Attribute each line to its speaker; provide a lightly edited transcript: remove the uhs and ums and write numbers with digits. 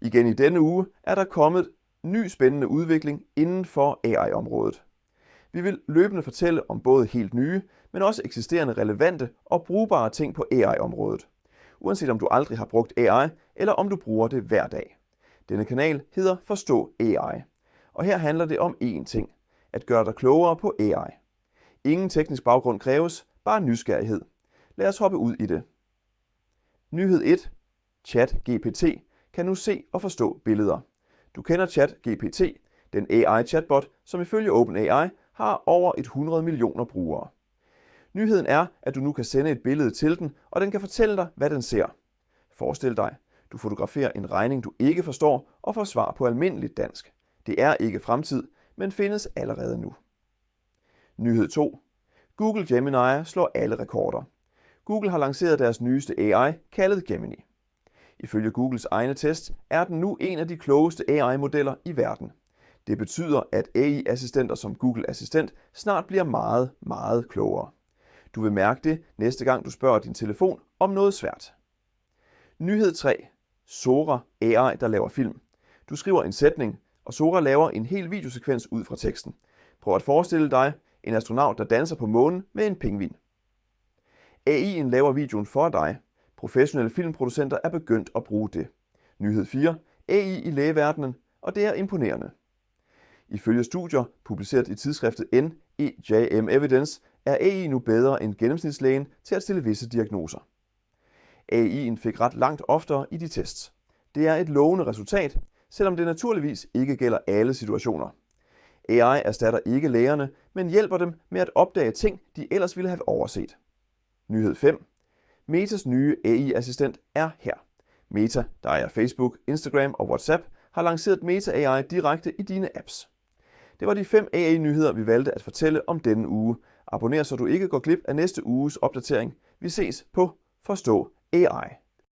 Speaker 1: Igen i denne uge er der kommet ny spændende udvikling inden for AI-området. Vi vil løbende fortælle om både helt nye, men også eksisterende relevante og brugbare ting på AI-området. Uanset om du aldrig har brugt AI, eller om du bruger det hver dag. Denne kanal hedder Forstå AI. Og her handler det om én ting. At gøre dig klogere på AI. Ingen teknisk baggrund kræves, bare nysgerrighed. Lad os hoppe ud i det. Nyhed 1. ChatGPT kan nu se og forstå billeder. Du kender ChatGPT, den AI-chatbot, som ifølge OpenAI har over 100 millioner brugere. Nyheden er, at du nu kan sende et billede til den, og den kan fortælle dig, hvad den ser. Forestil dig, du fotograferer en regning, du ikke forstår, og får svar på almindeligt dansk. Det er ikke fremtid, men findes allerede nu. Nyhed 2. Google Gemini slår alle rekorder. Google har lanceret deres nyeste AI, kaldet Gemini. Ifølge Googles egne test er den nu en af de klogeste AI-modeller i verden. Det betyder, at AI-assistenter som Google Assistent snart bliver meget, meget klogere. Du vil mærke det næste gang du spørger din telefon om noget svært. Nyhed 3. Sora AI, der laver film. Du skriver en sætning, og Sora laver en hel videosekvens ud fra teksten. Prøv at forestille dig en astronaut, der danser på månen med en pingvin. AI'en laver videoen for dig. Professionelle filmproducenter er begyndt at bruge det. Nyhed 4. AI i lægeverdenen, og det er imponerende. Ifølge studier, publiceret i tidsskriftet NEJM Evidence, er AI nu bedre end gennemsnitslægen til at stille visse diagnoser. AI'en fik ret langt oftere i de tests. Det er et lovende resultat, selvom det naturligvis ikke gælder alle situationer. AI erstatter ikke lægerne, men hjælper dem med at opdage ting, de ellers ville have overset. Nyhed 5. Metas nye AI-assistent er her. Meta, der er Facebook, Instagram og WhatsApp, har lanceret Meta AI direkte i dine apps. Det var de 5 AI-nyheder, vi valgte at fortælle om denne uge. Abonner, så du ikke går glip af næste uges opdatering. Vi ses på Forstå AI.